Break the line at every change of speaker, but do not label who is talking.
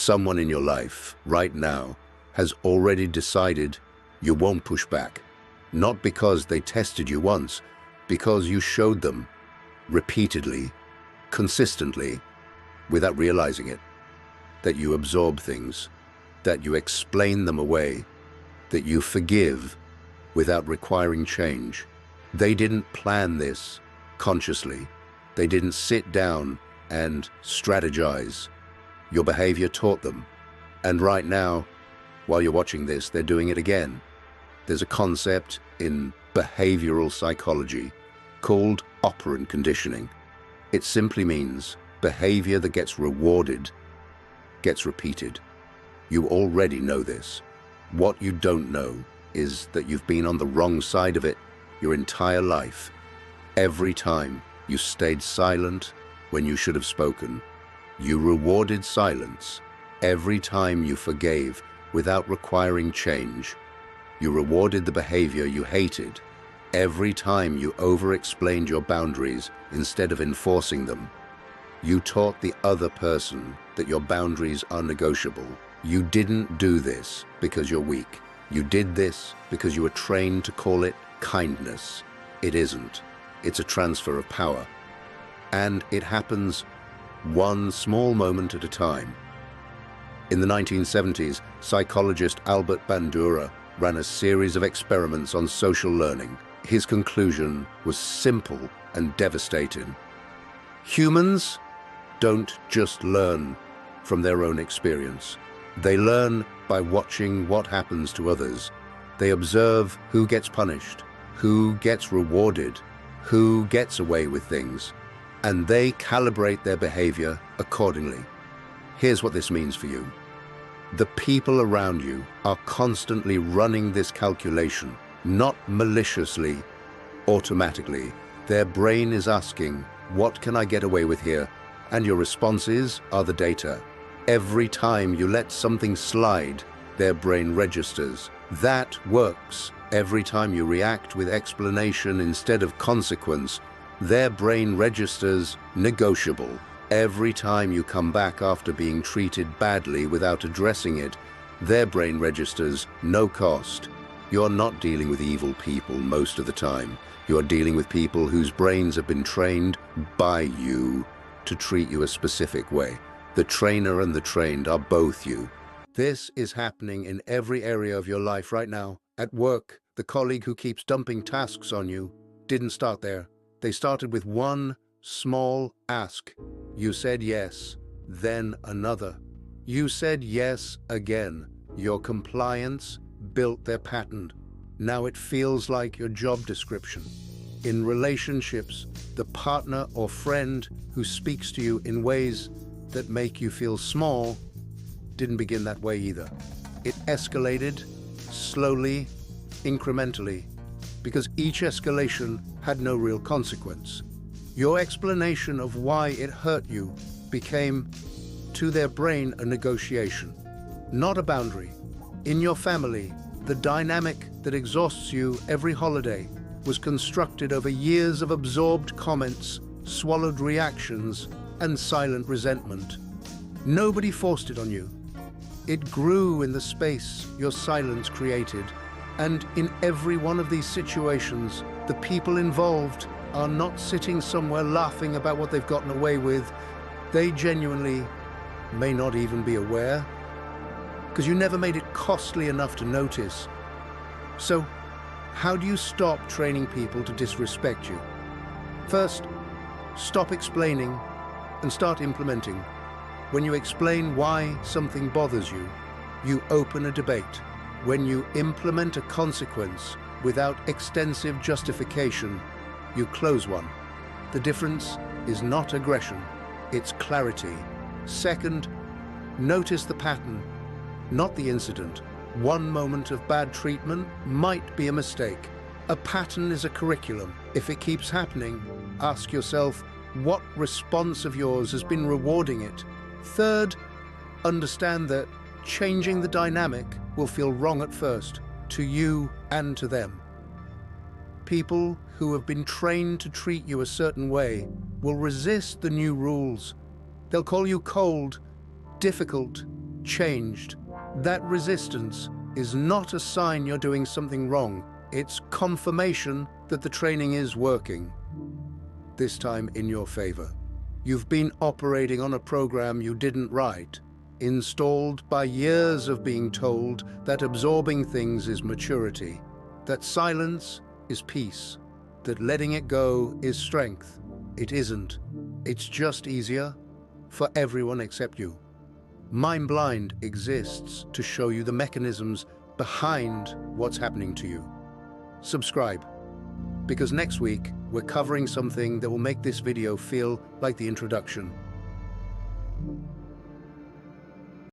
Someone in your life right now has already decided you won't push back. Not because they tested you once, because you showed them repeatedly, consistently, without realizing it, that you absorb things, that you explain them away, that you forgive without requiring change. They didn't plan this consciously. They didn't sit down and strategize. Your behavior taught them. And right now, while you're watching this, they're doing it again. There's a concept in behavioral psychology called operant conditioning. It simply means behavior that gets rewarded gets repeated. You already know this. What you don't know is that you've been on the wrong side of it your entire life. Every time you stayed silent when you should have spoken, you rewarded silence. Every time you forgave without requiring change, you rewarded the behavior you hated. Every time you over-explained your boundaries instead of enforcing them, you taught the other person that your boundaries are negotiable. You didn't do this because you're weak. You did this because you were trained to call it kindness. It isn't. It's a transfer of power. And it happens one small moment at a time. In the 1970s, psychologist Albert Bandura ran a series of experiments on social learning. His conclusion was simple and devastating. Humans don't just learn from their own experience. They learn by watching what happens to others. They observe who gets punished, who gets rewarded, who gets away with things, and they calibrate their behavior accordingly. Here's what this means for you. The people around you are constantly running this calculation, not maliciously, automatically. Their brain is asking, what can I get away with here? And your responses are the data. Every time you let something slide, their brain registers. That works. Every time you react with explanation instead of consequence, their brain registers negotiable. Every time you come back after being treated badly without addressing it, their brain registers no cost. You're not dealing with evil people most of the time. You're dealing with people whose brains have been trained by you to treat you a specific way. The trainer and the trained are both you. This is happening in every area of your life right now. At work, the colleague who keeps dumping tasks on you didn't start there. They started with one small ask. You said yes, then another. You said yes again. Your compliance built their pattern. Now it feels like your job description. In relationships, the partner or friend who speaks to you in ways that make you feel small didn't begin that way either. It escalated slowly, incrementally, because each escalation had no real consequence. Your explanation of why it hurt you became, to their brain, a negotiation, not a boundary. In your family, the dynamic that exhausts you every holiday was constructed over years of absorbed comments, swallowed reactions, and silent resentment. Nobody forced it on you. It grew in the space your silence created. And in every one of these situations, the people involved are not sitting somewhere laughing about what they've gotten away with. They genuinely may not even be aware, because you never made it costly enough to notice. So, how do you stop training people to disrespect you? First, stop explaining and start implementing. When you explain why something bothers you, you open a debate. When you implement a consequence without extensive justification, you close one. The difference is not aggression, it's clarity. Second, notice the pattern, not the incident. One moment of bad treatment might be a mistake. A pattern is a curriculum. If it keeps happening, ask yourself, what response of yours has been rewarding it? Third, understand that changing the dynamic will feel wrong at first, to you and to them. People who have been trained to treat you a certain way will resist the new rules. They'll call you cold, difficult, changed. That resistance is not a sign you're doing something wrong. It's confirmation that the training is working, this time in your favor. You've been operating on a program you didn't write, installed by years of being told that absorbing things is maturity, that silence is peace, that letting it go is strength. It isn't. It's just easier for everyone except you. MindBlind exists to show you the mechanisms behind what's happening to you. Subscribe, because next week we're covering something that will make this video feel like the introduction.